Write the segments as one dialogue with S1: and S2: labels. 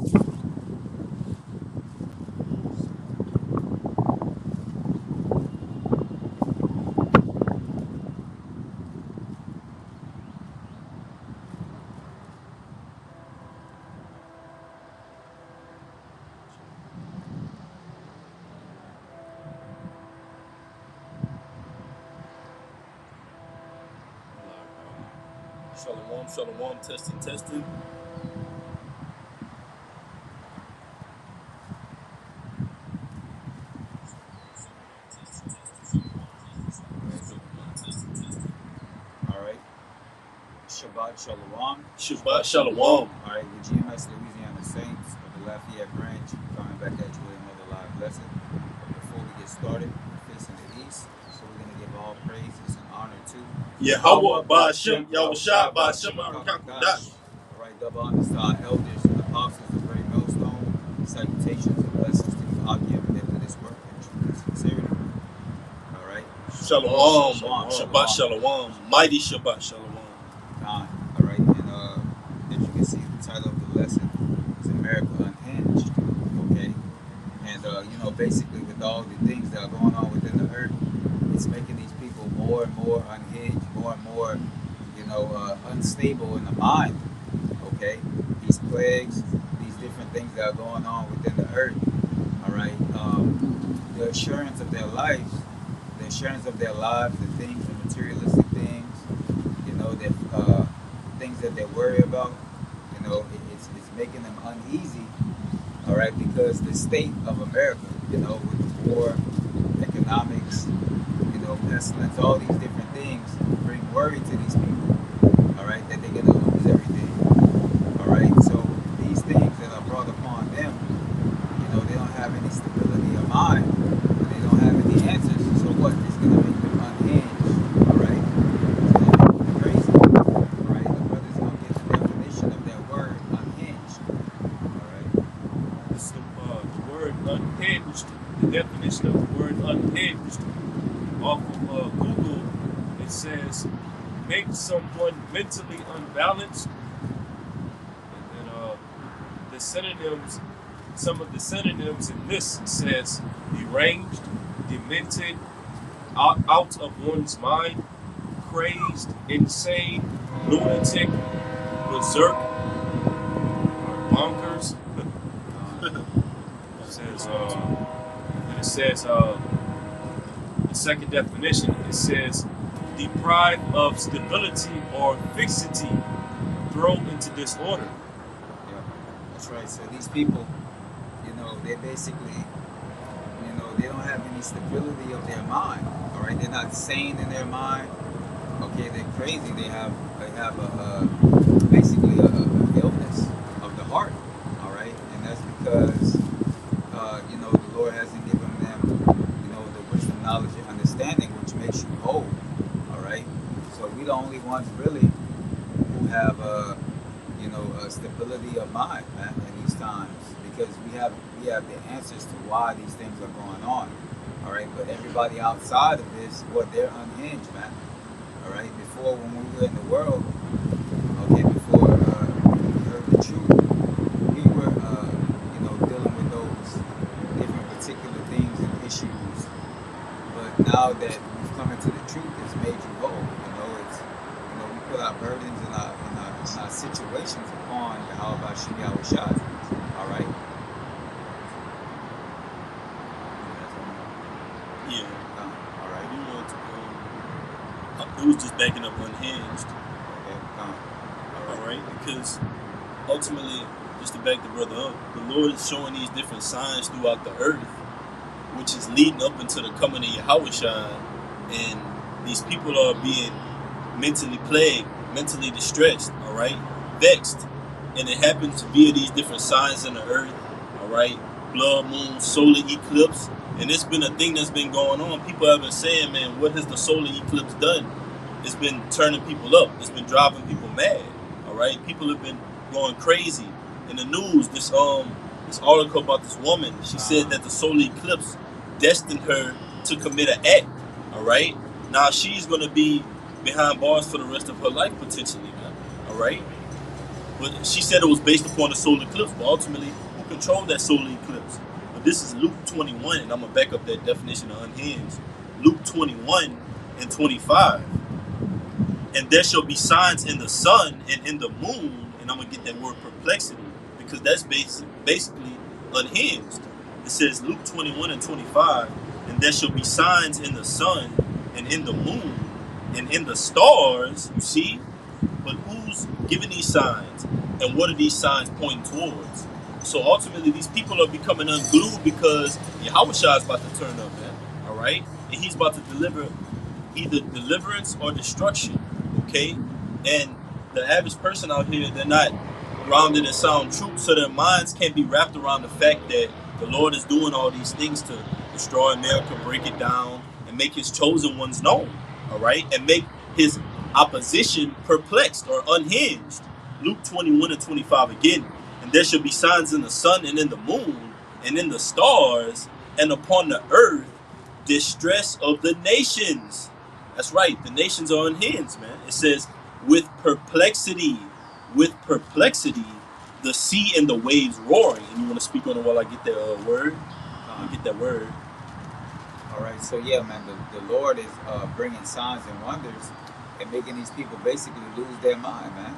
S1: Shalom, shalom, testing, testing.
S2: All right. Shabbat Shalom.
S1: Shabbat shalom.
S2: All right. The GMS Louisiana Saints of the Lafayette branch coming back at you with another live lesson. But before we get started, we're facing the east, so we're going to give all praises and honor to
S1: Yahweh Ba'Shem, Yahushua Ba'Shem, Arakakudash.
S2: All right. Double honors to our elders and apostles of Great Millstone. Salutations and blessings to you, Akim, that do this work in truth and sincerity. All right.
S1: Shalom,
S2: Shalom.
S1: Shabbat shalom, mighty Shabbat shalom.
S2: All right, and as you can see, the title of the lesson is America Unhinged. Okay, and basically, with all the things that are going on within the earth, it's making these people more and more unhinged, more and more, unstable in the mind. Okay, these plagues, these different things that are going on within the earth. All right, the assurance of their lives, the things, the materialistic things. That things that they worry about, it's making them uneasy, all right, because the state of America, with the war, economics, pestilence, all these different things bring worry to these people, all right, that they're going to lose everything, all right. So these things that are brought upon them, they don't have any stability of mind, and they don't have any answers. So what? It's going to make them unhinged, all right.
S1: The definition of the word unhinged off of Google, it says make someone mentally unbalanced. And then the synonyms, some of the synonyms in this says deranged, demented, out of one's mind, crazed, insane, lunatic, berserk, or bonkers. It says the second definition, it says deprived of stability or fixity, thrown into disorder.
S2: Yeah, that's right. So these people, they basically, they don't have any stability of their mind. All right, they're not sane in their mind. Okay, they're crazy. They have basically a illness of the heart. All right, and that's because the Lord hasn't given them, the wisdom, knowledge, and understanding, which makes you whole. All right. So we're the only ones really who have a stability of mind, man, in these times, because we have the answers to why these things are going on. All right. But everybody outside of this, they're unhinged, man. All right. Before, when we were in the world, okay, before we heard the truth, we were dealing with those different particular things and issues. But now that we've come into the truth, it's made you whole. We put our burdens and our situations upon the Halabashim Yahushua. All right.
S1: Yeah.
S2: All right.
S1: You want to it was just backing up unhinged.
S2: Okay.
S1: All right, because ultimately, just to back the brother up, the Lord is showing these different signs throughout the earth, which is leading up into the coming of Yahushua, and these people are being mentally plagued, mentally distressed, all right, vexed, and it happens via these different signs in the earth, all right, blood moon, solar eclipse, and it's been a thing that's been going on. People have been saying, man, what has the solar eclipse done? It's been turning people up. It's been driving people mad, all right. People have been going crazy. In the news, this article about this woman, she said that the solar eclipse destined her to commit an act, all right. Now she's going to be behind bars for the rest of her life potentially, man, all right. But she said it was based upon the solar eclipse. But ultimately, who controlled that solar eclipse? But this is Luke 21, and I'm gonna back up that definition of unhinged. Luke 21 and 25. And there shall be signs in the sun and in the moon, and I'm gonna get that word perplexity because that's basically unhinged. It says Luke 21 and 25, and there shall be signs in the sun and in the moon and in the stars. You see, but who's giving these signs, and what are these signs pointing towards? So ultimately, these people are becoming unglued because Yahweh Shah is about to turn up, man. All right, and he's about to deliver either deliverance or destruction. Okay, and the average person out here, they're not grounded in sound truth, so their minds can't be wrapped around the fact that the Lord is doing all these things to destroy America, break it down, and make His chosen ones known. All right, and make His opposition perplexed or unhinged. Luke 21 and 25 again. And there shall be signs in the sun and in the moon and in the stars, and upon the earth distress of the nations. That's right, the nations are unhinged, man. It says, with perplexity, the sea and the waves roaring. And you want to speak on it while I get that word? Get that word.
S2: All right, so yeah, man, the Lord is bringing signs and wonders and making these people basically lose their mind, man.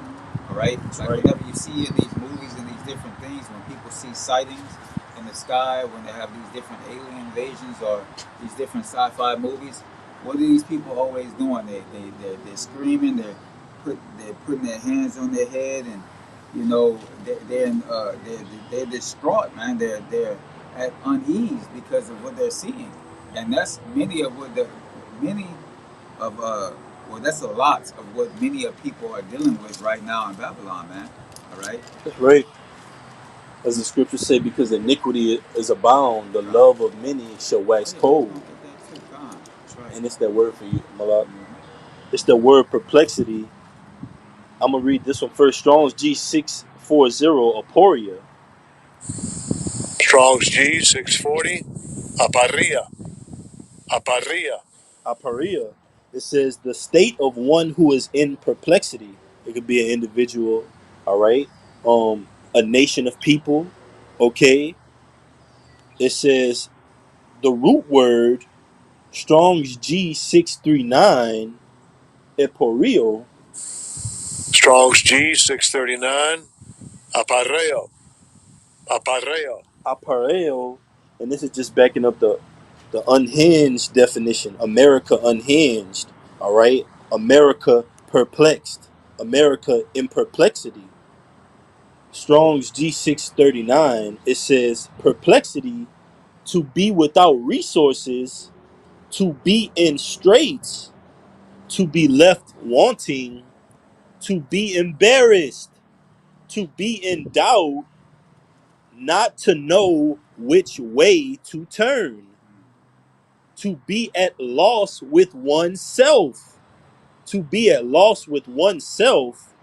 S2: All right,
S1: That's
S2: like
S1: right.
S2: whenever you see in these movies and these different things, when people see sightings in the sky, when they have these different alien invasions or these different sci-fi movies, what are these people always doing? They're screaming, they're putting their hands on their head, and you know they're distraught, man. They're at unease because of what they're seeing, and that's many of well, that's a lot of what many of people are dealing with right now in Babylon, man. All right.
S1: That's right. As the scriptures say, because iniquity is abound, the
S2: God.
S1: love of many shall
S2: Oh
S1: wax
S2: yeah, we're
S1: cold.
S2: gonna get that too. God. That's right.
S1: And it's that word for you, Malak.
S2: Mm-hmm.
S1: It's the word perplexity. I'm gonna read this one first. Strong's G640 aporia.
S3: Strong's G 640. Aparia. Aparia.
S1: Aporia. It says the state of one who is in perplexity. It could be an individual, all right, a nation of people. Okay. It says the root word Strong's G639 eporio.
S3: Strong's G 639. Apareo. Apareo.
S1: Apareo, and this is just backing up the unhinged definition. America unhinged. All right. America perplexed. America in perplexity. Strong's G639. It says perplexity, to be without resources, to be in straits, to be left wanting, to be embarrassed, to be in doubt, not to know which way to turn, to be at loss with oneself, to be at loss with oneself,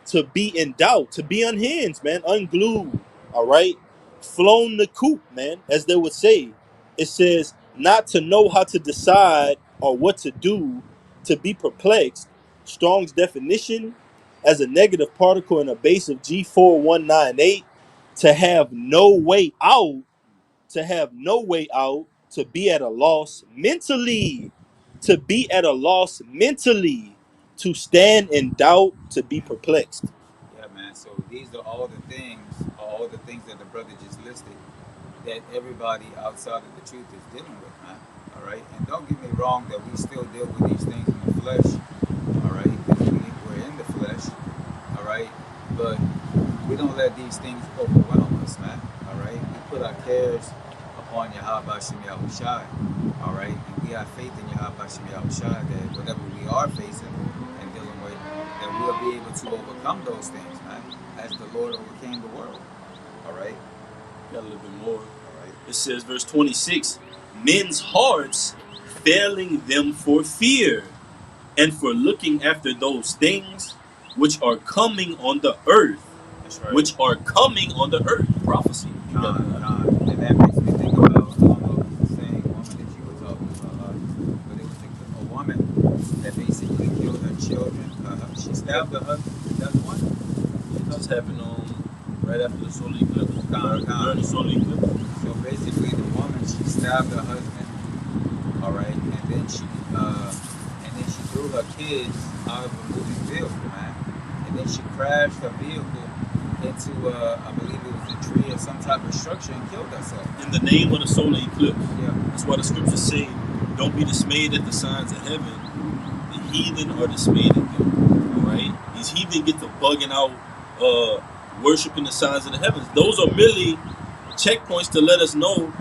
S1: to be in doubt, to be unhinged, man, unglued, all right, flown the coop, man, as they would say. It says not to know how to decide or what to do, to be perplexed. Strong's definition as a negative particle in a base of G4198, to have no way out, to have no way out, to be at a loss mentally, to be at a loss mentally, to stand in doubt, to be perplexed.
S2: Yeah, man. So these are all the things that the brother just listed that everybody outside of the truth is dealing with, man. All right. And don't get me wrong that we still deal with these things in the flesh. All right. Because we're in the flesh. All right. But we don't let these things overwhelm us, man. All right. We put our cares upon Yahweh Shem Yahushai. All right. And we have faith in Yahweh Shem Yahushai that whatever we are facing and dealing with, that we'll be able to overcome those things, man, as the Lord overcame the world. All right.
S1: Got a little bit more.
S2: All right.
S1: It says, verse 26, men's hearts failing them for fear and for looking after those things which are coming on the earth.
S2: That's right.
S1: Which are coming on the earth. Prophecy.
S2: And that makes me think about, I don't know if it's the same woman that you were talking about, but it was a woman that basically killed her children. She stabbed her husband. That's one.
S1: Just happened right after the solar eclipse. During the solar eclipse.
S2: So basically, the woman, she stabbed her husband, all right, and then she threw her kids out of a moving vehicle, man, and then she crashed her vehicle into I believe it was a tree or some type of structure and killed herself.
S1: In the name of the solar eclipse.
S2: Yeah.
S1: That's why the scriptures say, "Don't be dismayed at the signs of heaven. The heathen are dismayed at them." All right, these heathen get to bugging out, worshiping the signs of the heavens. Those are merely checkpoints to let us know,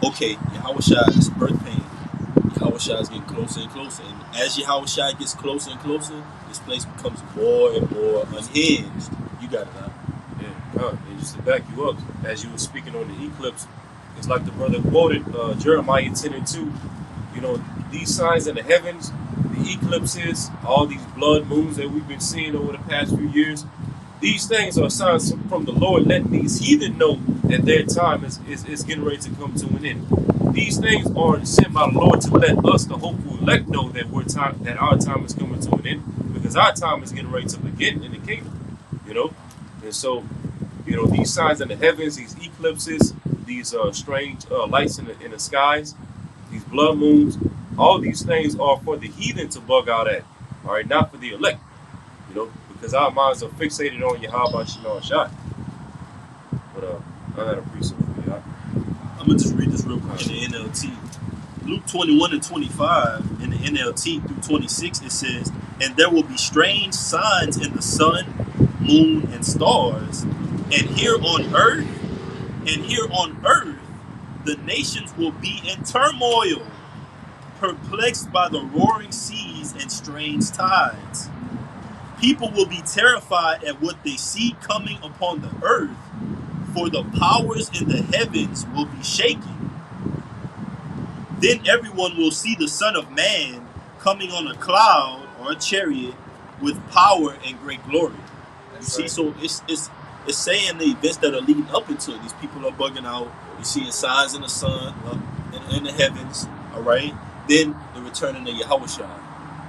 S1: okay, Yahweh's birth pain. Yahweh is getting closer and closer, and as Yahweh gets closer and closer, this place becomes more and more unhinged. You got it, huh?
S4: Yeah, and just to back you up, as you were speaking on the eclipse, it's like the brother quoted Jeremiah 10:2. You know, these signs in the heavens, the eclipses, all these blood moons that we've been seeing over the past few years, these things are signs from the Lord letting these heathen know that their time is getting ready to come to an end. These things are sent by the Lord to let us, the hopeful elect, know that our time is coming to an end, because our time is getting ready to begin in the kingdom. You know, and so, you know, these signs in the heavens, these eclipses, these strange lights in the skies, these blood moons, all these things are for the heathen to bug out at. All right, not for the elect. You know, because our minds are fixated on Yahweh Shalom Shai. But I got a precept for you.
S1: I'm gonna just read this real quick in the NLT. Luke 21:25 in the NLT through 26, it says, "And there will be strange signs in the sun, moon, and stars, and here on earth, the nations will be in turmoil, perplexed by the roaring seas and strange tides. People will be terrified at what they see coming upon the earth, for the powers in the heavens will be shaken. Then everyone will see the Son of Man coming on a cloud or a chariot with power and great glory." You see, so it's saying the events that are leading up into it. These people are bugging out. You see signs in the sun, in the heavens. All right. Then the returning of Yahweh.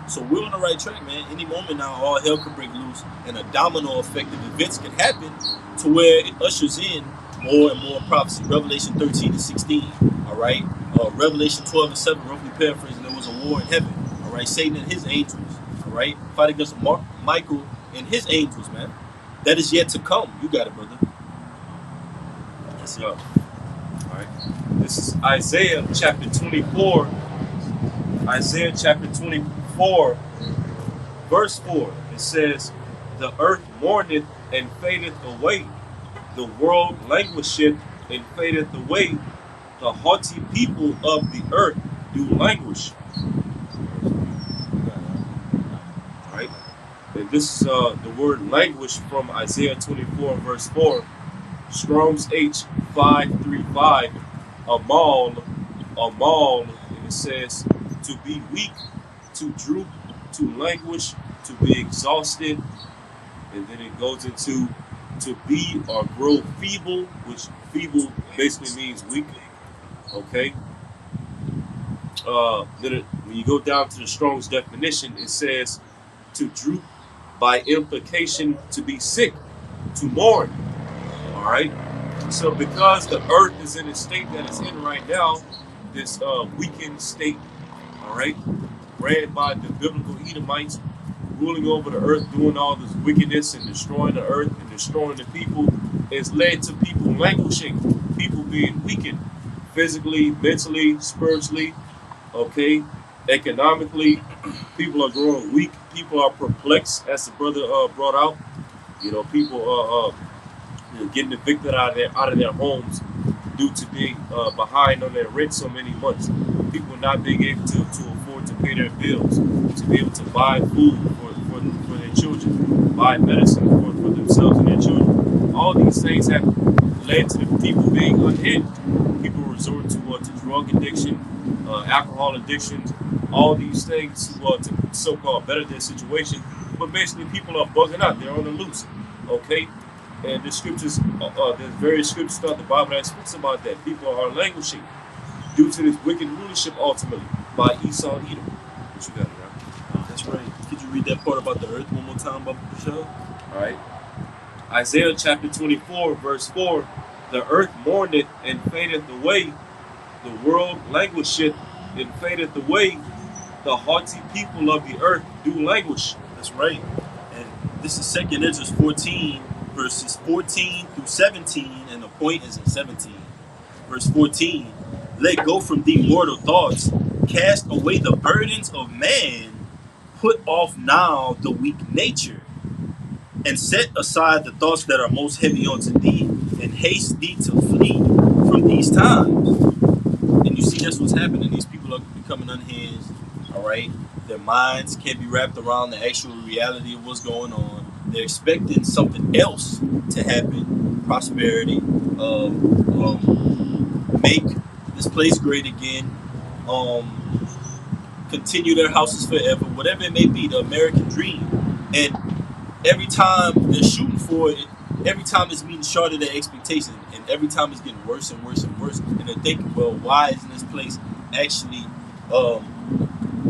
S1: So we're on the right track, man. Any moment now, all hell could break loose, and a domino effect of events can happen to where it ushers in more and more prophecy. Revelation 13:16. All right. Revelation 12:7, roughly paraphrasing, there was a war in heaven. All right. Satan and his angels. All right. Fight against Michael and his angels, man. That is yet to come. You got it, brother.
S4: Yes, sir. All right. This is Isaiah chapter 24. Isaiah chapter 24, verse 4. It says, "The earth mourneth and fadeth away. The world languisheth and fadeth away. The haughty people of the earth do languish." Right? And this is the word languish from Isaiah 24, verse 4. Strong's H 535. Amal, and it says, to be weak, to droop, to languish, to be exhausted. And then it goes into to be or grow feeble, which feeble basically means weak. Okay. Then when you go down to the Strong's definition, it says to droop, by implication to be sick, to mourn. All right. So because the earth is in a state that it's in right now, this weakened state, all right, ran by the biblical Edomites, ruling over the earth, doing all this wickedness and destroying the earth and destroying the people, has led to people languishing, people being weakened, physically, mentally, spiritually, okay, economically. People are growing weak. People are perplexed, as the brother brought out. You know, people are getting evicted out of their homes due to being behind on their rent so many months. People not being able to afford to pay their bills, to be able to buy food for their children, buy medicine for themselves and their children. All these things have led to the people being unhinged. People resort to drug addiction, alcohol addictions, all these things to so-called better their situation. But basically, people are bugging out. They're on the loose. Okay? And the scriptures, there's various scriptures throughout the Bible that speaks about that. People are languishing due to this wicked rulership ultimately by Esau and Edom. What you got, right?
S1: That's right. Could you read that part about the earth one more time, Baba Michelle?
S4: All right. Isaiah chapter 24, verse 4, the earth mourneth and fadeth away, the world languisheth and fadeth away, the haughty people of the earth do languish.
S1: That's right. And this is Second Ezra 14, verses 14 through 17, and the point is in 17. Verse 14, let go from thee mortal thoughts, cast away the burdens of man, put off now the weak nature, and set aside the thoughts that are most heavy unto thee, and haste thee to flee from these times. And you see that's what's happening. These people are becoming unhinged, all right? Their minds can't be wrapped around the actual reality of what's going on. They're expecting something else to happen, prosperity, make this place great again, continue their houses forever, whatever it may be, the American dream. And every time they're shooting for it, every time it's meeting short of their expectations, and every time it's getting worse and worse and worse. And they're thinking, well, why isn't this place actually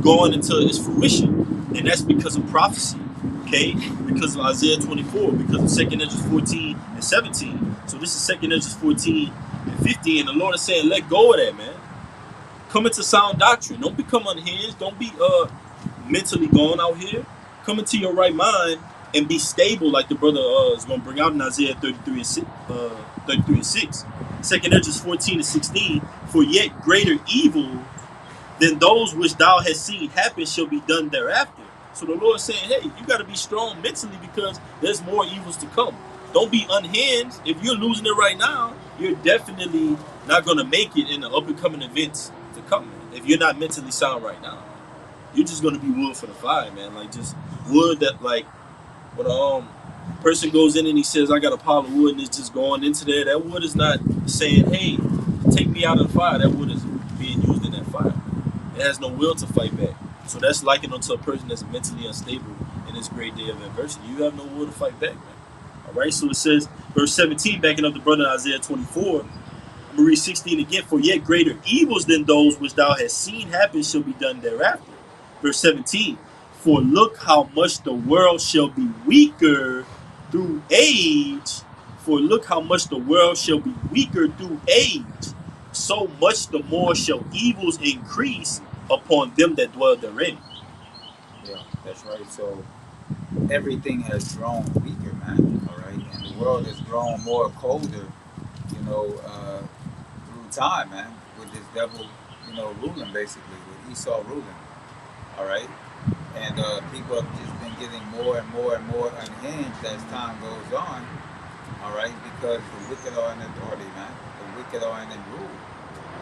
S1: going into its fruition? And that's because of prophecy, okay? Because of Isaiah 24, because of 2 Ezra 14 and 17. So this is 2 Ezra 14 and 15, and the Lord is saying, let go of that, man. Come into sound doctrine. Don't become unhinged. Don't be mentally gone out here. Come into your right mind and be stable, like the brother is going to bring out in Isaiah 33 and 6. 33 and 6. 2 Ezra 14 and 16. For yet greater evil than those which thou hast seen happen shall be done thereafter. So the Lord is saying, hey, you got to be strong mentally because there's more evils to come. Don't be unhinged. If you're losing it right now, you're definitely not going to make it in the up-and-coming events to come, man. If you're not mentally sound right now, you're just going to be wood for the fire, man. Like, just wood that, like, when a person goes in and he says, I got a pile of wood, and it's just going into there, that wood is not saying, hey, take me out of the fire. That wood is being used in that fire. It has no will to fight back. So that's likened unto a person that's mentally unstable in this great day of adversity. You have no will to fight back, man. All right, so it says, verse 17, backing up the brother in Isaiah 24, I'm going to read 16 again. For yet greater evils than those which thou hast seen happen shall be done thereafter. Verse 17, for look how much the world shall be weaker through age. For look how much the world shall be weaker through age. So much the more shall evils increase upon them that dwell therein.
S2: Yeah, that's right. So everything has grown weaker, man. All right, and the world has grown more colder, through time, man. With this devil, ruling basically, with Esau ruling. All right, and people have just been getting more and more and more unhinged as time goes on. All right, because the wicked are in authority, man. The wicked are in rule.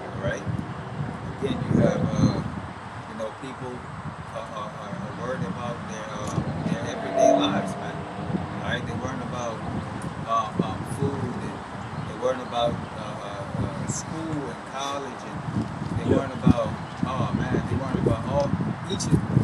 S2: All right. Again, you have people are worried about their everyday lives, man. All right, they're worrying about food, and they're worrying about school and college, and they're worrying about they're worrying about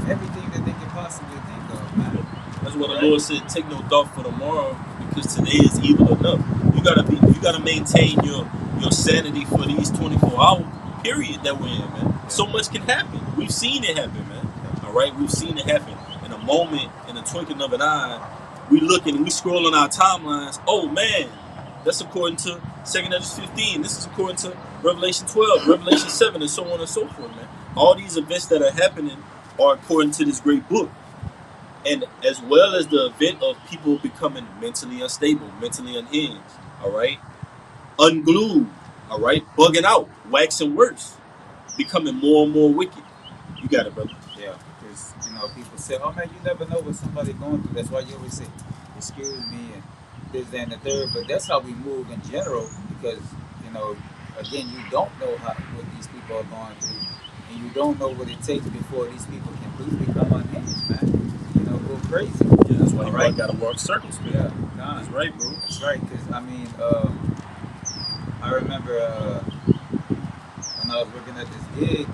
S2: everything that they can possibly think of, man.
S1: That's what the Lord said. Take no thought for tomorrow, because today is evil enough. You gotta maintain your sanity for these 24-hour period that we're in, man. So much can happen. We've seen it happen, man. All right, we've seen it happen in a moment, in a twinkling of an eye. We looking, we scrolling our timelines. Oh man, that's according to 2 Ezra 15. This is according to Revelation 12, Revelation 7, and so on and so forth, man. All these events that are happening are according to this great book. And as well as the event of people becoming mentally unstable, mentally unhinged, all right, unglued, all right, bugging out, waxing worse, becoming more and more wicked. You got it, brother.
S2: Yeah, because people say, "Oh man, you never know what somebody's going through." That's why you always say, "Excuse me," and this, that, and the third. But that's how we move in general, because again, you don't know what these people are going through, and you don't know what it takes before these people completely become unhinged, man. Go crazy.
S1: Yeah, that's why you gotta walk circumspect.
S2: Yeah,
S1: that's right, bro.
S2: That's right. Because I remember when I was working at this gig,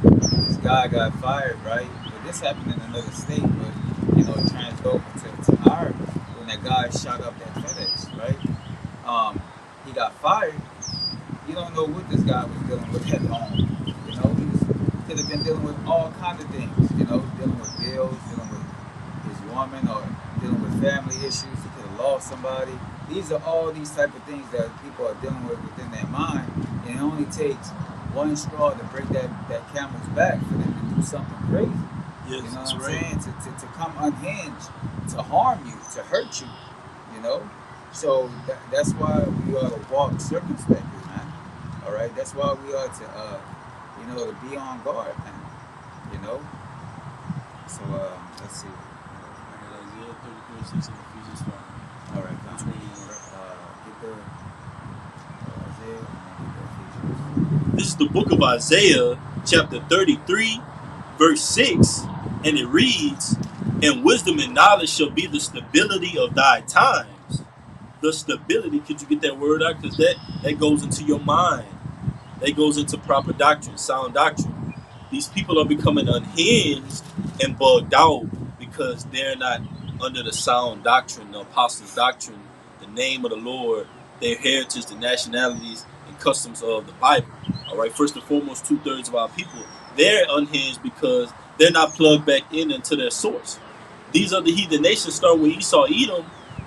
S2: this guy got fired, right? But this happened in another state, but it transferred over to our when that guy shot up that FedEx, right? He got fired. You don't know what this guy was dealing with at home. He could have been dealing with all kinds of things. Dealing with bills, dealing with his woman, or dealing with family issues. He could have lost somebody. these are all these type of things that people are dealing with within their mind, and it only takes one straw to break that camel's back for them to do something crazy.
S1: Yes,
S2: You know
S1: that's
S2: what I'm
S1: right.
S2: saying? To come unhinged, to harm you, to hurt you. You know, so that's why we ought to walk circumspectly, man. All right, that's why we ought to, to be on guard, man. You know. So let's see.
S1: I got Isaiah 33:6 and Ephesians 5.
S2: All right,
S1: Which
S2: come.
S1: one you want?
S2: Get the Isaiah and get the Ephesians.
S1: This is the book of Isaiah, chapter 33, verse 6, and it reads, "And wisdom and knowledge shall be the stability of thy times." The stability, could you get that word out? Because that goes into your mind. That goes into proper doctrine, sound doctrine. These people are becoming unhinged and bugged out because they're not under the sound doctrine, the apostles' doctrine, the name of the Lord, their heritage, the nationalities, and customs of the Bible. All right, first and foremost, 2/3 of our people, they're unhinged because they're not plugged back in into their source. These are the heathen nations, starting with Esau, Edom.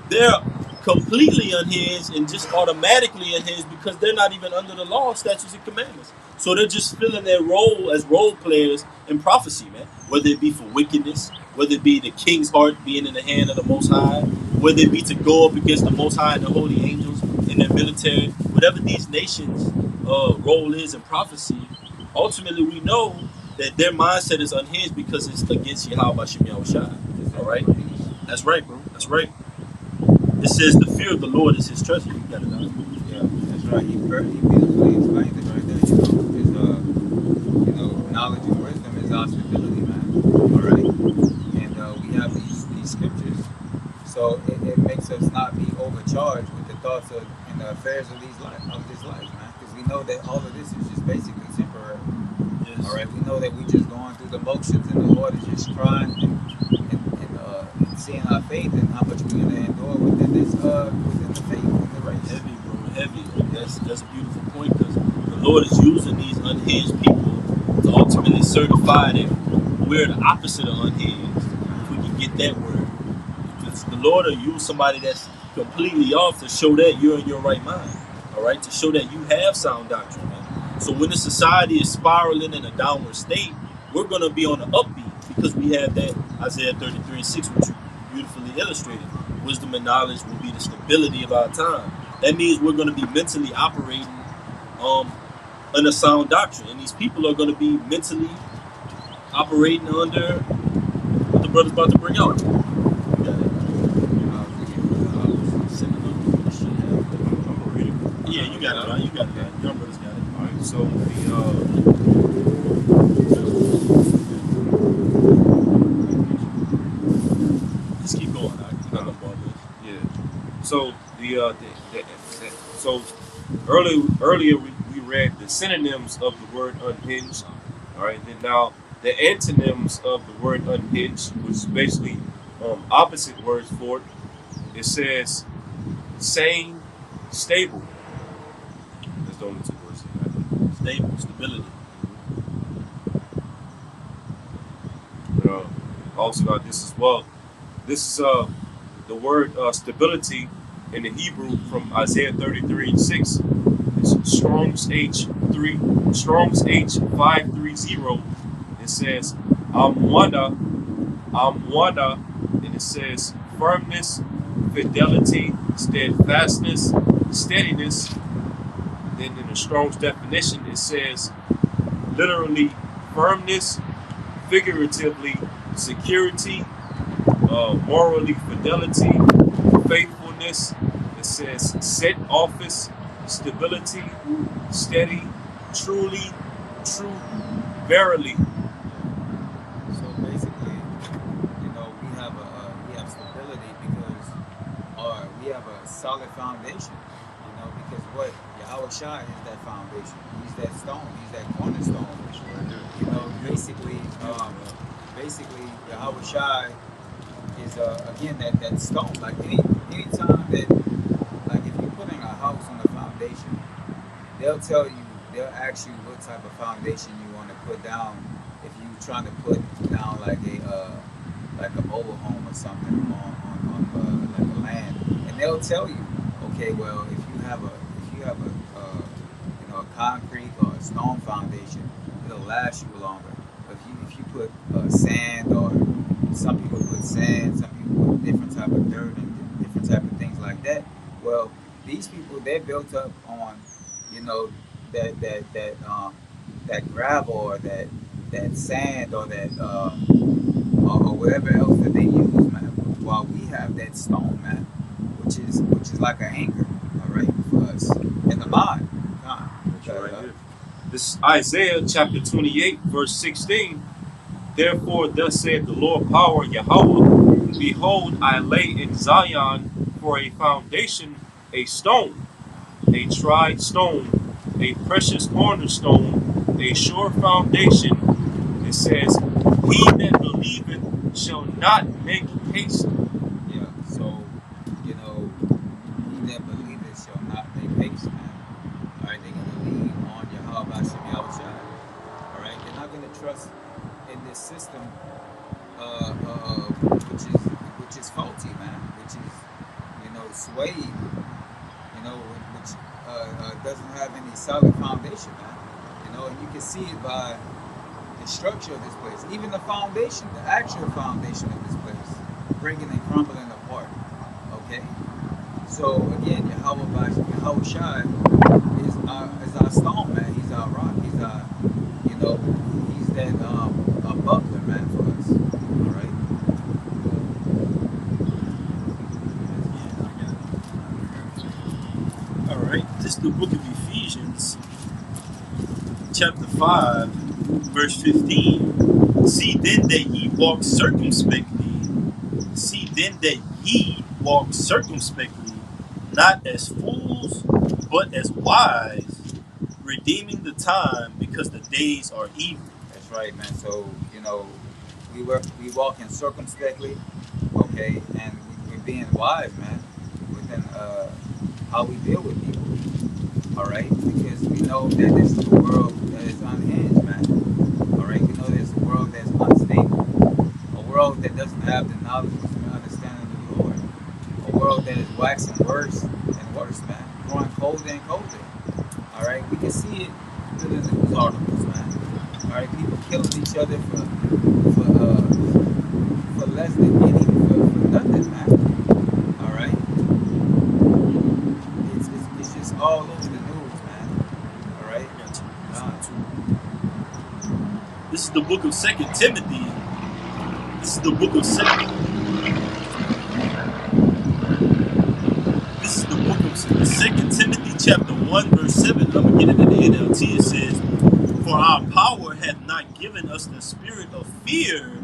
S1: They're completely unhinged and just automatically unhinged because they're not even under the law, statutes, and commandments. So they're just filling their role as role players in prophecy, man. Whether it be for wickedness, whether it be the king's heart being in the hand of the Most High, whether it be to go up against the Most High and the holy angels in their military, whatever these nations' role is in prophecy, ultimately we know that their mindset is unhinged because it's against Yahweh Shem Yahushua. All right? That's right, bro. That's right. It says the fear of the Lord is his treasure. You got it out.
S2: Yeah, that's right. He beautifully explained it right there. Knowledge and wisdom is our stability, man. All right, and we have these scriptures, so it makes us not be overcharged with the thoughts of and the affairs of this life, man. Because we know that all of this is just basically temporary.
S1: Yes.
S2: All right, we know that we just going through the motions, and the Lord is just trying and seeing our faith and how much we're gonna endure within the faith and the race.
S1: Heavy, bro. Heavy. That's a beautiful point because the Lord is using these unhinged people to ultimately certify that we're the opposite of unhinged. If we can get that word, because the Lord will use somebody that's completely off to show that you're in your right mind. All right, to show that you have sound doctrine, man. So when the society is spiraling in a downward state, we're gonna be on the upbeat because we have that Isaiah 33:6, which you beautifully illustrated. Wisdom and knowledge will be the stability of our time. That means we're going to be mentally operating um, in a sound doctrine, and these people are going to be mentally operating under what the brother's about to bring out. You got it. Send it over. You should have it.
S4: I'm gonna read it.
S1: Yeah, you got it, right? You got it, right? Young brothers got it.
S4: All right. So
S1: Just keep going. I'm not gonna bother.
S4: yeah. So so earlier we read the synonyms of the word unhinged. All right. Then now the antonyms of the word unhinged, which is basically opposite words for it. It says sane, stable. That's the only two words it has.
S1: Stable, stability.
S4: Also got this as well. This is the word stability in the Hebrew from Isaiah 33:6. It's Strong's H 530. It says Amwada, and it says firmness, fidelity, steadfastness, steadiness. Then in the Strong's definition, it says literally firmness, figuratively security, morally fidelity, faithfulness. It says set office, stability, steady, truly, true, verily.
S2: So basically, we have stability because we have a solid foundation. Because what Yahweh Shai is that foundation. He's that stone. He's that cornerstone. Basically, Yahweh Shai is again that stone. Like anytime that, like if you're putting a house on the foundation, they'll ask you what type of foundation you want to put down. If you're trying to put down like a mobile home or something on like a land, and they'll tell you Okay, well, if you have a concrete or a stone foundation, it'll last you longer. But if you put sand, or some people put sand, some people put different type of dirt and different type of things like that. Well, these people, they're built up on, you know, that gravel, or that sand, or that or whatever else that they use, man. While we have that stone, man, which is like an anchor, all right, for us in the mind.
S4: That's right here. This is Isaiah chapter 28, verse 16. Therefore, thus saith the Lord power Yahweh, behold, I lay in Zion for a foundation a stone, a tried stone, a precious cornerstone, a sure foundation. It says, he that believeth shall not make haste.
S2: Yeah. So, you know, he that believeth shall not make haste, man. All right, they're gonna lean on Yahweh Hashem Yahushua. All right, they're not gonna trust in this system, which is faulty, man. Which is, swayed, which doesn't have any solid foundation, man. And you can see it by the structure of this place, even the foundation, the actual foundation of this place, breaking and crumbling apart. Okay, so again, Yahweh Shai is our stone, man. He's our rock. He's our, he's that a buckler, man, for us. All right.
S1: All right. This is the book of Ephesians, chapter 5, verse 15. See then that ye walk circumspectly. See then that ye walk circumspectly, not as fools, but as wise, redeeming the time, because the days are evil.
S2: That's right, man. So we walking circumspectly, okay, and we're being wise, man, within how we deal with people. All right, because we know that this is a world that is unhinged, man. All right, we know there's a world that's unstable, a world that doesn't have the knowledge and understanding of the Lord, a world that is waxing worse and worse, man, growing colder and colder. All right, we can see it through the news articles, man. All right, people killing each other for less than anything, for nothing, man. All right, it's just all over the news, man. All right.
S1: This is the book of 2 Timothy. This is the book of Second. This is the book of 2 Timothy, chapter 1, verse 7. I'm gonna get it in the NLT. It says, "For our power hath not given us the spirit of fear,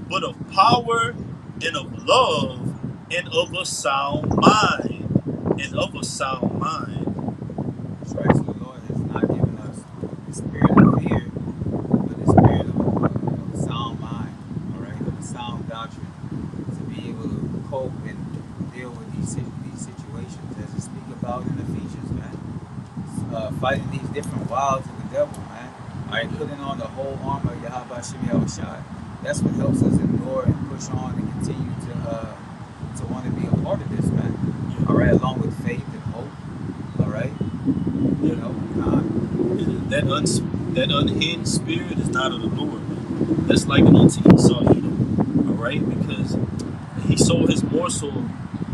S1: but of power and of love and of a sound mind." And of a sound mind.
S2: That's right. So the Lord has not given us the spirit of fear, but the spirit of a sound mind. All right, of a sound doctrine, to be able to cope and deal with these situations, as we speak about in Ephesians, man. Fighting these different wiles of the devil, man. All right, putting on the whole armor of Yahweh Hashem Yahushua. That's what helps us endure and push on and continue to want to be a part of this, man. All right, along with faith and hope. All right,
S1: that unhinged spirit is not of the Lord, man. That's like an unto Esau Edom, all right? Because he sold his morsel.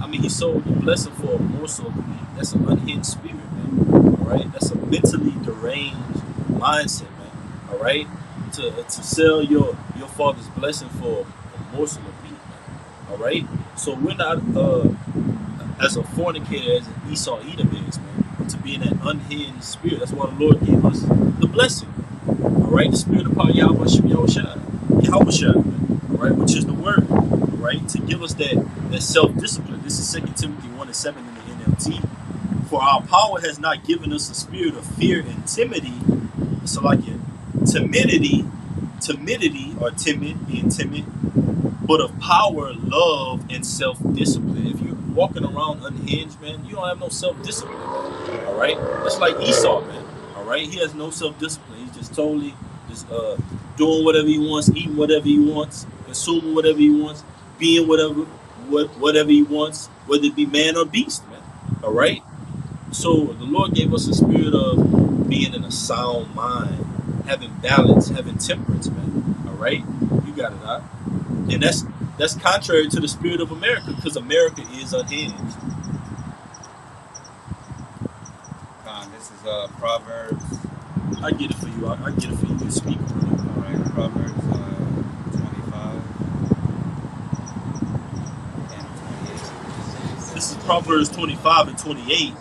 S1: I mean, he sold the blessing for a morsel. That's an unhinged spirit, man. All right, that's a mentally deranged mindset, man. All right, to sell your father's blessing for a morsel of meat, man. All right, so we're not as a fornicator as an Esau Edom is, man, to be in that unhinged spirit. That's why the Lord gave us the blessing. All right, the spirit of power, Yahweh Yahushua, man. All right, which is the word. All right, to give us that self-discipline. This is 2 Timothy 1:7 in the NLT. For our power has not given us a spirit of fear and timidity. So like timidity or timid, being timid, but of power, love, and self-discipline. If you're walking around unhinged, man, you don't have no self-discipline, man. All right, that's like Esau, man. All right, he has no self-discipline. He's just totally just doing whatever he wants, eating whatever he wants, consuming whatever he wants, being whatever he wants, whether it be man or beast, man. All right. So the Lord gave us a spirit of being in a sound mind, having balance, having temperance, man. All right. You got it, huh? And that's contrary to the spirit of America, because America is unhinged.
S2: This is Proverbs.
S1: I get it for you. I get it for you. You speak.
S2: All right, Proverbs 25 and 28.
S1: This is Proverbs 25 and 28.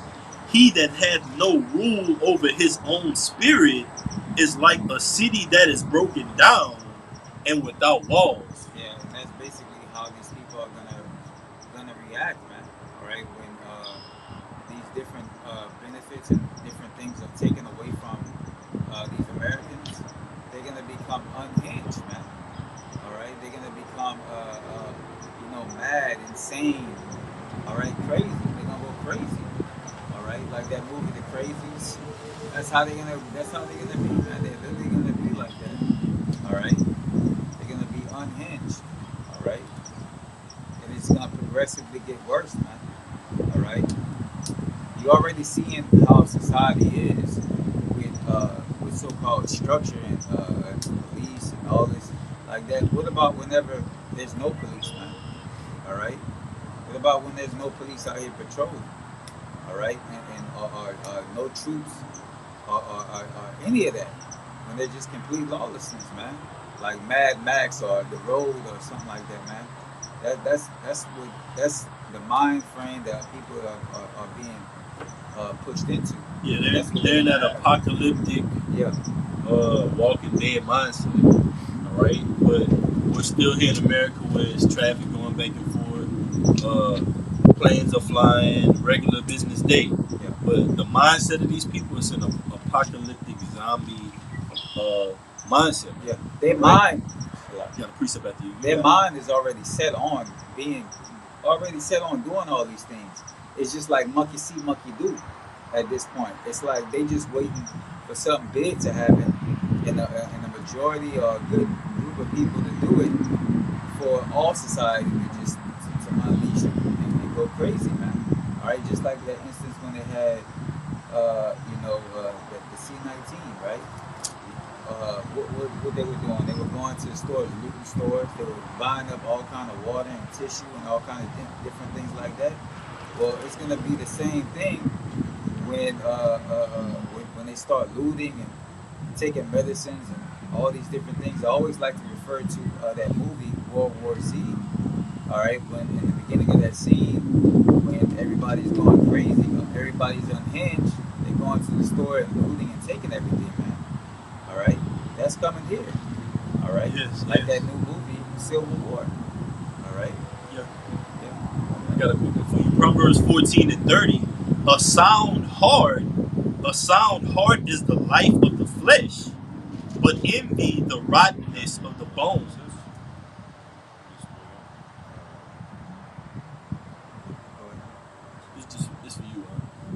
S1: He that hath no rule over his own spirit is like a city that is broken down and without walls.
S2: Yeah, and that's basically how these people are gonna react, man. All right, when these different benefits and different things are taken away from these Americans, they're gonna become unhinged, man. All right, they're gonna become mad, insane. All right, crazy. They're gonna go crazy. All right, like that movie, The Crazies. That's how they're gonna. That's how they're gonna be, man. They're literally gonna be like that. All right, they're gonna be unhinged. All right, and it's gonna progressively get worse, man. All right, you already seeing how society is with so-called structure and police and all this like that. What about whenever there's no police, man? All right. What about when there's no police out here patrolling? All right, and no troops or any of that? When they're just complete lawlessness, man. Like Mad Max or The Road or something like that, man. That's the mind frame that people are being pushed into.
S1: Yeah, they're in that apocalyptic,
S2: Yeah,
S1: Walking Dead mindset. All right, but we're still here in America where it's traffic going back and forth, planes are flying, regular business day.
S2: yeah,
S1: But the mindset of these people is an apocalyptic zombie mindset.
S2: yeah. Their
S1: Right?
S2: mind,
S1: You got a precept after you.
S2: their mind is already set on doing all these things. It's just like monkey see, monkey do. At this point, it's like they just waiting for something big to happen, and a majority or a good group of people to do it for all society to just to unleash and go crazy, man. All right, just like that instance when they had, the C-19, right? What they were doing? They were going to the stores, looting stores. They were buying up all kind of water and tissue and all kind of different things like that. Well, it's gonna be the same thing when they start looting and taking medicines and all these different things. I always like to refer to that movie World War Z. All right, when in the beginning of that scene, when everybody's going crazy, everybody's unhinged, they're going to the store and looting and taking everything, man. All right, that's coming here. All right,
S1: Yes,
S2: like
S1: yes.
S2: that new movie Civil War. All right,
S1: Yeah.
S2: yeah.
S1: I got a quick one for you. Proverbs 14 and 30. A sound heart is the life of the flesh, but envy the rottenness of the bones. This for you.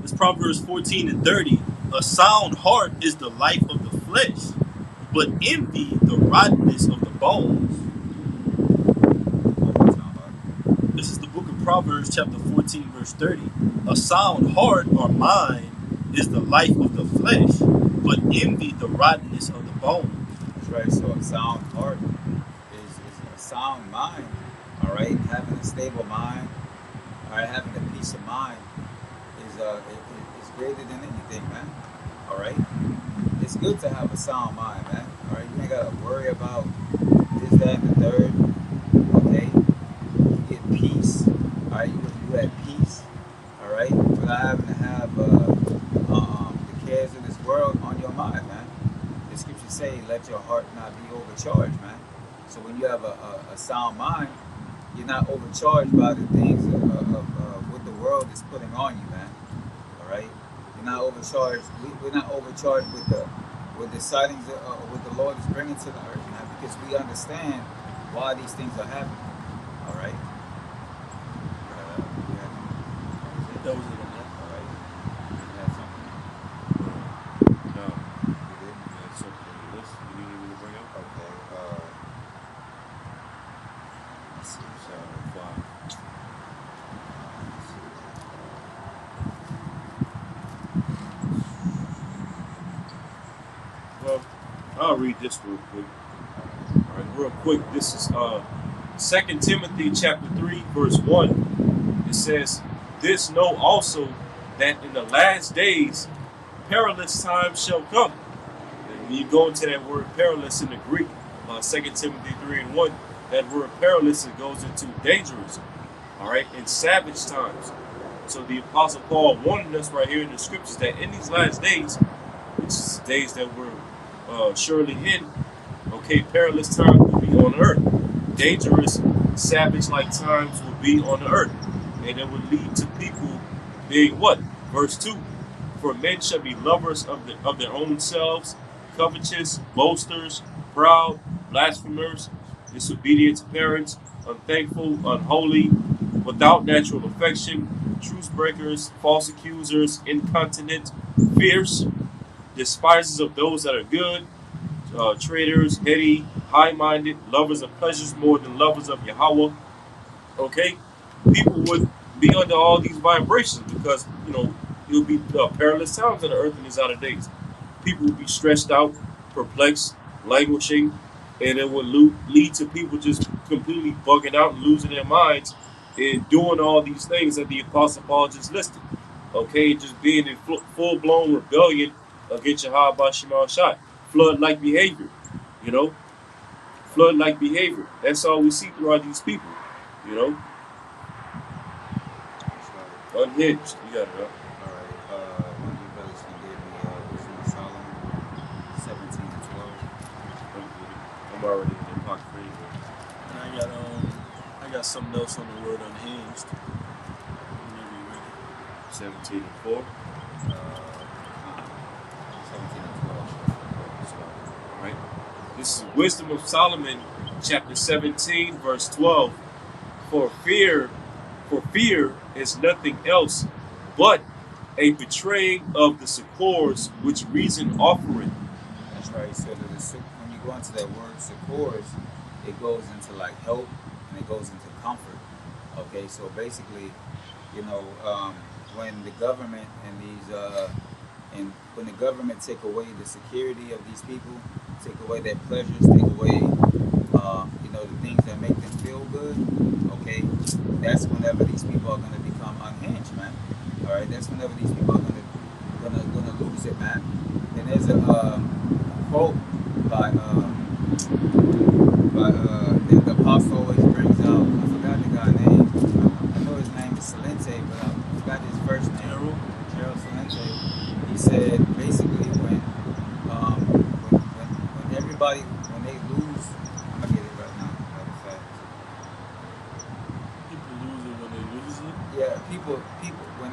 S1: It's Proverbs 14 and 30. A sound heart is the life of the flesh, but envy the rottenness of the bones. This is the book of Proverbs, chapter 14, verse 30. A sound heart or mind is the life of the flesh, but envy the rottenness of the bones.
S2: That's right. So a sound heart is a sound mind. All right, having a stable mind, all right, having a peace of mind is greater than anything, man. All right, it's good to have a sound mind, man. All right, you ain't gotta worry about this, that, and the third. Okay, you get peace. All right, you at peace. All right, without having to have the cares of this world on your mind, man. The scriptures say, "Let your heart not be overcharged, man." So when you have a sound mind, you're not overcharged by the things of what the world is putting on you, man. All right, you're not overcharged. We're not overcharged with the sightings of what the Lord is bringing to the earth, man, because we understand why these things are happening. All right.
S1: That was it.
S2: All right. You have something?
S4: No,
S2: You did?
S4: that's something on the list you need me to bring up.
S2: Okay. Let's see.
S4: So, fly.
S2: Let's see.
S4: Well, I'll read this real quick. All right, real quick. This is 2 Timothy chapter 3, verse 1. It says, "This know also that in the last days perilous times shall come." And when you go into that word perilous in the Greek, 2 Timothy 3 and 1, that word perilous, it goes into dangerous, all right, in savage times. So the Apostle Paul warned us right here in the scriptures that in these last days, which is days that we're surely in, okay, perilous times will be on earth. Dangerous, savage-like times will be on the earth. And it will lead to people being what? Verse 2. For men shall be lovers of their own selves, covetous, boasters, proud, blasphemers, disobedient to parents, unthankful, unholy, without natural affection, truce breakers, false accusers, incontinent, fierce, despisers of those that are good, traitors, heady, high-minded, lovers of pleasures more than lovers of Yahweh. Okay, people would be under all these vibrations because it would be perilous times on the earth in these outer days. People would be stressed out, perplexed, languishing, and it would lead to people just completely bugging out and losing their minds and doing all these things that the Apostle Paul just listed. Okay, just being in full-blown rebellion against Yahweh Shema Shai. Flood-like behavior, you know, flood-like behavior. That's all we see throughout these people, you know.
S2: That's right.
S4: Unhinged. You got it, huh?
S2: All right. One of you brothers can give me Wisdom of Solomon 17 and 12.
S4: I'm already in the pocket for you.
S1: And I got something else on the word unhinged. Whenever you're ready.
S4: 17 and 4.
S2: 17 and 12.
S4: All right. This is Wisdom of Solomon, chapter 17, verse 12. For fear is nothing else but a betraying of the succors which reason offereth.
S2: That's right. So when you go into that word succors, it goes into like help and it goes into comfort. Okay, so basically, when the government and when the government take away the security of these people, take away their pleasures, take away the things that make them feel good. Okay, that's whenever these people are going to become unhinged, man. All right, that's whenever these people are gonna lose it, man. And there's a quote by the apostle always brings out. I forgot the guy's name. I know his name is Salente, but I forgot his first name. Gerald Salente. He said basically when everybody when they lose, I'm gonna get it right now. Matter of fact.
S1: People lose it when they lose it.
S2: Yeah, people when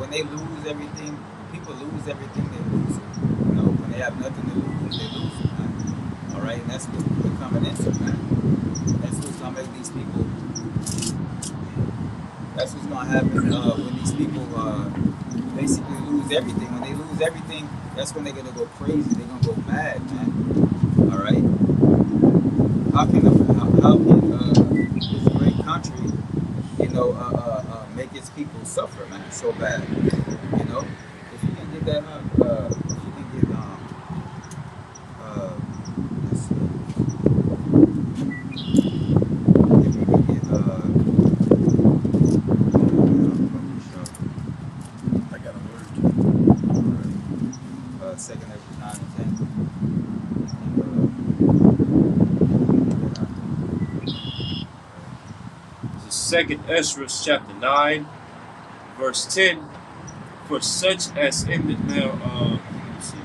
S2: they lose everything, when people lose everything, they lose it. When they have nothing to lose, they lose it, man. All right, and that's what we're coming into, man. That's what's gonna make these people. That's what's gonna happen when these people basically lose everything. When they lose everything, that's when they're gonna go crazy. They're gonna go mad, man. All right. How can this great country, make its people suffer, man, so bad? If you can get that up, if you can get let's see, if you can get
S1: I got a word.
S2: second Ezra 9 and 10.
S4: This is 2 Ezra chapter 9, verse 10. For such as in the now, let's see.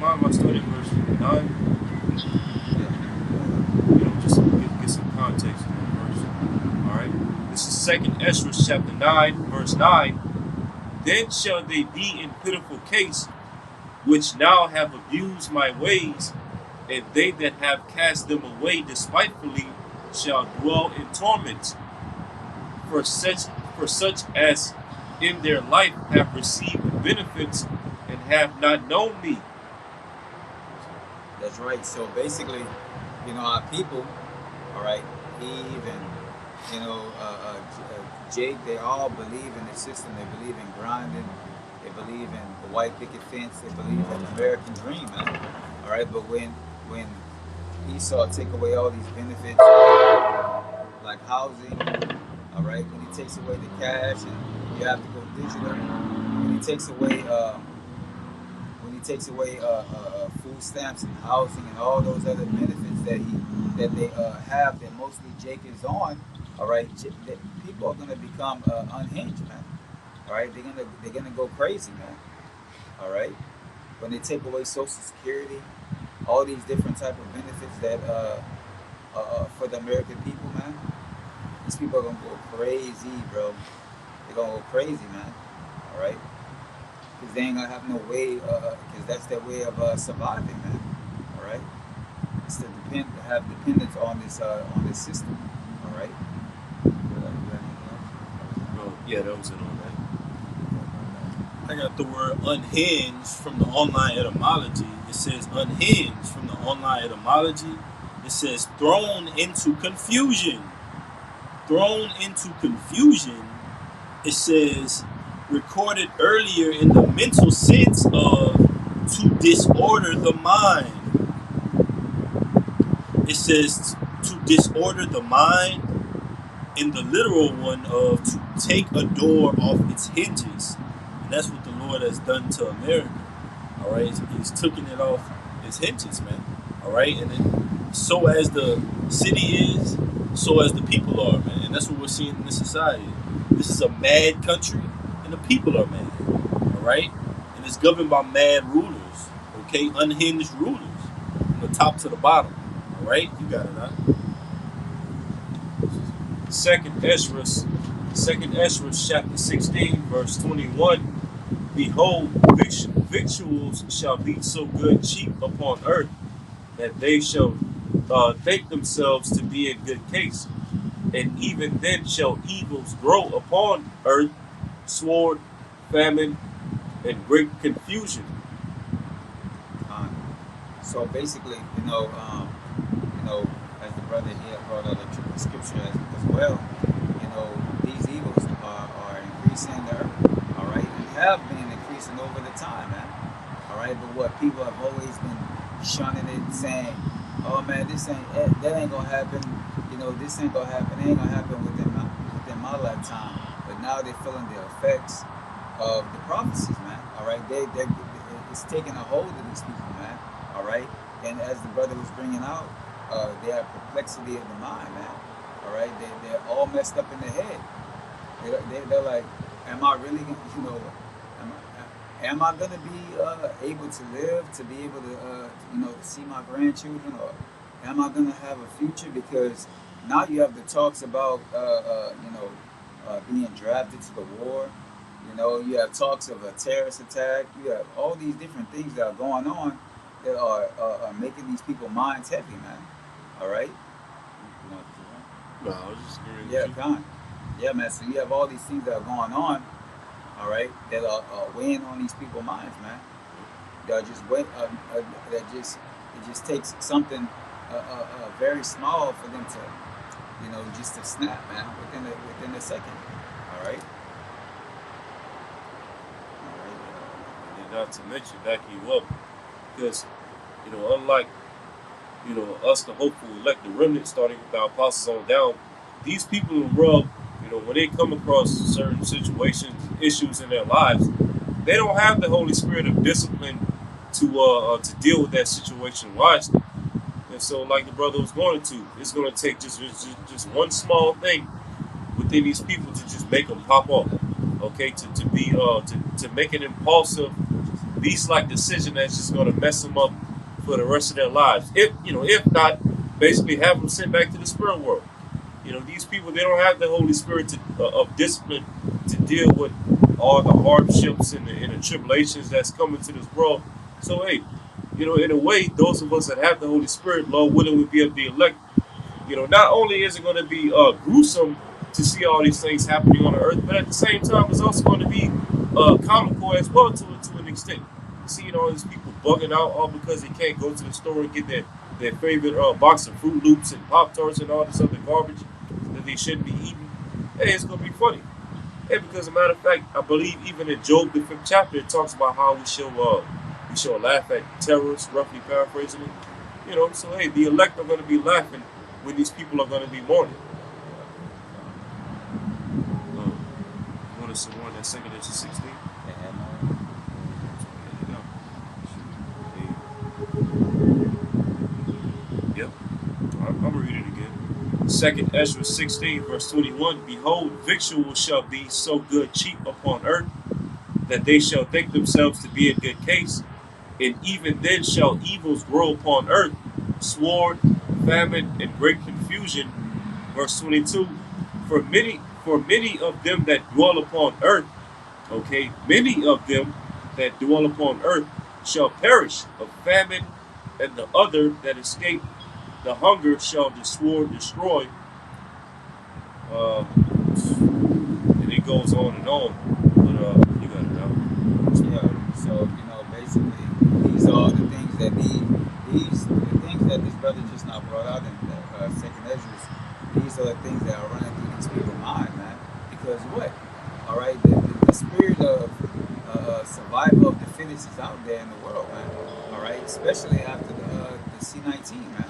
S4: Why am I starting verse 9? Just get some context in the verse. All right. This is 2 Ezra chapter 9, verse 9. Then shall they be in pitiful case, which now have abused my ways, and they that have cast them away despitefully shall dwell in torments. For such as in their life have received benefits and have not known me.
S2: That's right. So basically, our people, all right, Eve and Jake, they all believe in the system. They believe in grinding. They believe in the white picket fence. They believe in the American dream, man. All All right, but when Esau take away all these benefits like housing, all right, when he takes away the cash and you have to go digital, when he takes away food stamps and housing and all those other benefits that they have that mostly Jake is on, all right, people are gonna become unhinged, man. All right, they're gonna go crazy, man. All right, when they take away Social Security, all these different type of benefits that for the American people, man, these people are gonna go crazy, bro. They're gonna go crazy, man. All right, because they ain't gonna have no way, because that's their way of surviving, man. All right, it's to have dependence on this system. All right.
S4: Oh, yeah, that was it on
S1: I got the word unhinged from the online etymology. It says unhinged from the online etymology. It says thrown into confusion. Thrown into confusion. It says recorded earlier in the mental sense of to disorder the mind. It says to disorder the mind in the literal one of to take a door off its hinges. And that's what the Lord has done to America. All right, he's taking it off its hinges, man. All right, and then so as the city is, so as the people are, man. And that's what we're seeing in this society. This is a mad country, and the people are mad. All right, and it's governed by mad rulers. Okay, unhinged rulers, from the top to the bottom. All right, you got it, huh?
S4: Second Ezra, chapter 16, verse 21. Behold, victuals shall be so good cheap upon earth that they shall think themselves to be in good case, and even then shall evils grow upon earth, sword, famine, and great confusion.
S2: So basically, as the brother here brought out the scripture as well, these evils are increasing in the earth, all right, and have been increasing over the time, man, all right. But what people have always been shunning it, saying, "Oh man, that ain't gonna happen," this ain't gonna happen, it ain't gonna happen within my lifetime. But now they're feeling the effects of the prophecies, man. All right, it's taking a hold of these people, man. All right, and as the brother was bringing out, they have perplexity of the mind, man. All right, they're all messed up in the head. They're like, am I really, am I gonna be able to live, to be able to, to see my grandchildren, or am I gonna have a future? Because now you have the talks about, being drafted to the war. You have talks of a terrorist attack. You have all these different things that are going on that are making these people minds heavy, man. All right.
S4: No, I was just agreeing
S2: Yeah,
S4: with you.
S2: con. Yeah, man. So you have all these things that are going on, all right, that are weighing on these people's minds, man. That just it just takes something very small for them to, just to snap, man, within a second. All right.
S4: And not to mention back you up, because unlike us, the hopeful elect, the remnant, starting with the apostles on down, these people in the world, when they come across certain situations, issues in their lives, they don't have the Holy Spirit of discipline to deal with that situation wisely. And so, like the brother was going to, it's going to take just one small thing within these people to just make them pop off. Okay, to make an impulsive, beast-like decision that's just going to mess them up for the rest of their lives. If not, basically have them sent back to the spirit world. These people, they don't have the Holy Spirit of discipline to deal with all the hardships and the tribulations that's coming to this world. So hey, in a way, those of us that have the Holy Spirit, Lord willing, will be of the elect. Not only is it going to be gruesome to see all these things happening on the earth, but at the same time, it's also going to be comical as well to an extent. Seeing all these people bugging out all because they can't go to the store and get their favorite box of Fruit Loops and Pop Tarts and all this other garbage that they shouldn't be eating. Hey, it's going to be funny. Hey, because as a matter of fact, I believe even in Job, the 5th chapter, it talks about how we shall We shall laugh at terrorists, roughly paraphrasing it. You know, so hey, the elect are going to be laughing when these people are going to be mourning. You want us to warn that second into 16?
S2: They had more.
S4: Yep. I'm going to read it again. Second Ezra 16, verse 21. Behold, victuals shall be so good cheap upon earth, that they shall think themselves to be in good case, and even then shall evils grow upon earth, sword, famine, and great confusion. Verse 22. For many of them that dwell upon earth, okay, many of them that dwell upon earth shall perish of famine, and the other that escape the hunger shall the sword destroy. Uh, and it goes on and on. But you got it now.
S2: Yeah. So basically, these are all the things that the things that this brother just now brought out in the second Ezra's. These are the things that are running through these people's mind, man. Because what? All right, the spirit of survival of the fittest is out there in the world, man. All right, especially after the C-19, man.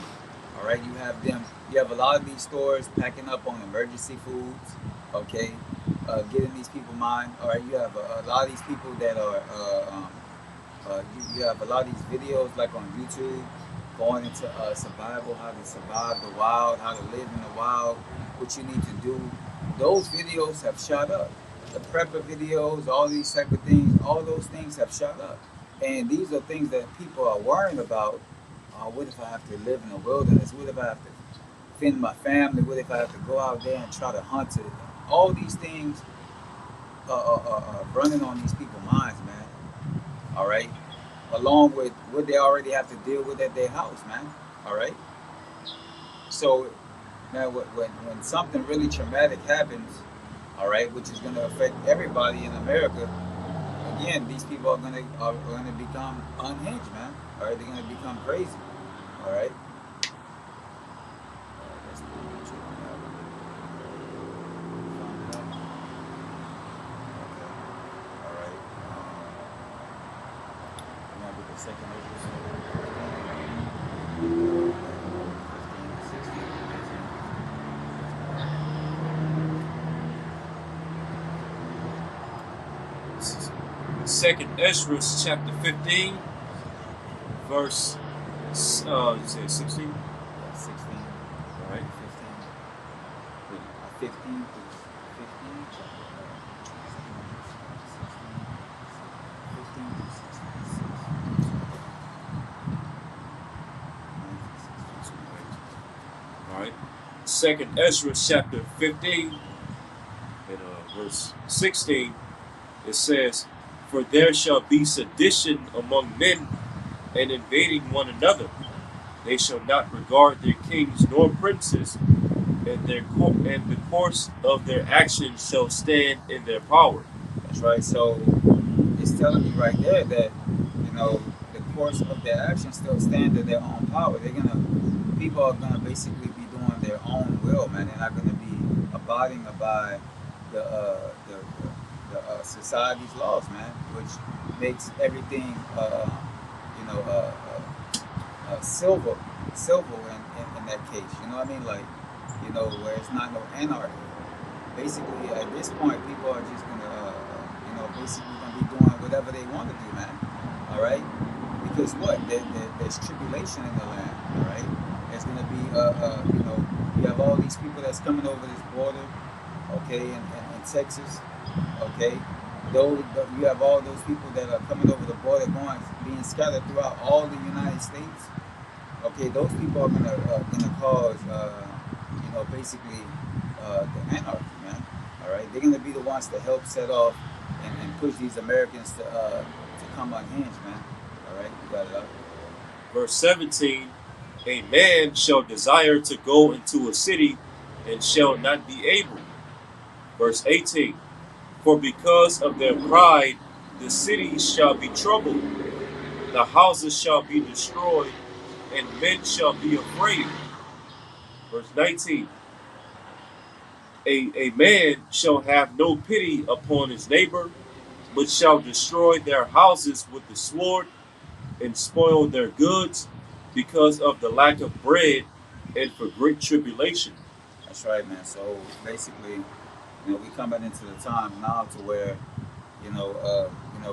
S2: All right, you have them. You have a lot of these stores packing up on emergency foods. Okay, getting these people mind. All right, you have a lot of these people that are. You have a lot of these videos like on YouTube going into survival, how to survive the wild, how to live in the wild, what you need to do. Those videos have shot up. The prepper videos, all these type of things, all those things have shot up. And these are things that people are worrying about. What if I have to live in the wilderness? What if I have to fend my family? What if I have to go out there and try to hunt it? All these things are running on these people's minds, man. All right, along with what they already have to deal with at their house, man. All right. So now, when something really traumatic happens, all right, which is going to affect everybody in America, again, these people are going to become unhinged, man. All right, they're going to become crazy. All right. That's pretty much it. Found it out. Okay. All right. Now with the second Israel. 15, 16, 18.
S4: Second Ezra chapter 15, verse you said 16?
S2: Yeah, 16.
S4: All right.
S2: 15. 15 to 15. 15 to 66.
S4: All right. Second Ezra chapter 15 and verse 16, it says, For there shall be sedition among men, and invading one another. They shall not regard their kings nor princes, and the course of their actions shall stand in their power.
S2: That's right. So it's telling you right there that the course of their actions still stand in their own power. People are gonna basically be doing their own will, man. They're not gonna be abiding by the society's laws, man, which makes everything silver in that case. You know what I mean? Like where it's not no anarchy. Basically, at this point, people are just gonna basically gonna be doing whatever they want to do, man. All right, because there's tribulation in the land. All right, there's gonna be you have all these people that's coming over this border, okay, in Texas, okay. You have all those people that are coming over the border, being scattered throughout all the United States. Okay, those people are gonna cause basically the anarchy, man. All right, they're gonna be the ones to help set off and push these Americans to come unhinged, man. All right, you got it up.
S4: Verse 17, A man shall desire to go into a city and shall not be able. Verse 18, For because of their pride the cities shall be troubled, the houses shall be destroyed, and men shall be afraid. Verse 19, A man shall have no pity upon his neighbor, but shall destroy their houses with the sword, and spoil their goods because of the lack of bread and for great tribulation.
S2: That's right, man. So basically, we coming into the time now to where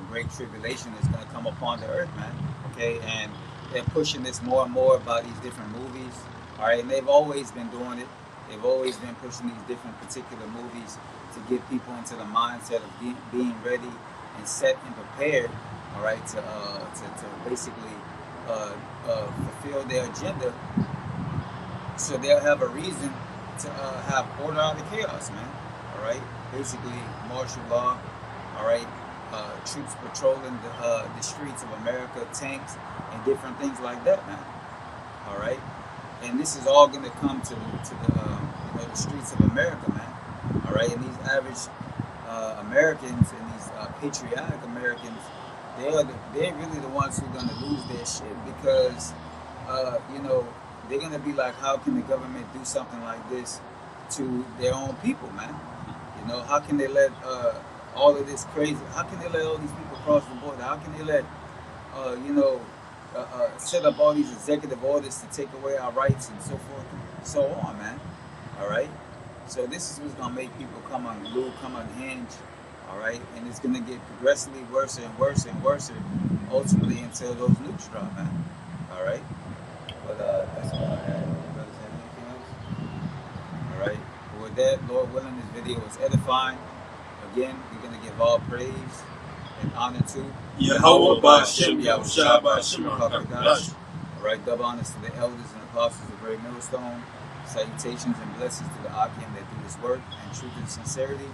S2: great tribulation is going to come upon the earth, man. Okay, and they're pushing this more and more about these different movies. All right, and they've always been doing it. They've always been pushing these different particular movies to get people into the mindset of being ready and set and prepared. All right, to basically fulfill their agenda, so they'll have a reason to have order out of chaos, man. All right, basically martial law. All right, troops patrolling the streets of America, tanks, and different things like that, man. All right, and this is all going to come to the streets of America, man. All right, and these average Americans and these patriotic Americans, they're really the ones who are going to lose their shit because they're going to be like, how can the government do something like this to their own people, man? How can they let all of this crazy? How can they let all these people cross the border? How can they let set up all these executive orders to take away our rights and so forth and so on, man? All right. So this is what's gonna make people come unglued, come unhinged. All right, and it's gonna get progressively worse and worse and worse, ultimately until those nukes drop, man. All right. But that's all I had. Brothers have anything else? All right. But with that, Lord willing, this video was edifying. Again, we're going to give all praise and honor to
S1: Yahweh Ba'Shem, Yahushua Ba'Shem, HaKadosh.
S2: All right, double honors to the elders and apostles of Great Millstone. Salutations and blessings to the Akim that do this work and truth and sincerity.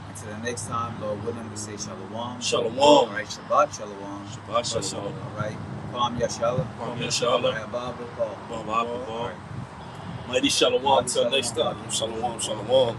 S2: Until the next time, Lord willing, we say Shalom.
S1: Shalom.
S2: All right, Shabbat Shalom.
S1: Shabbat Shalom.
S2: All right, Palm Yashala.
S1: Palm Yashala.
S2: All right,
S1: Mighty Shalom. Till next time. Shalom. Shalom.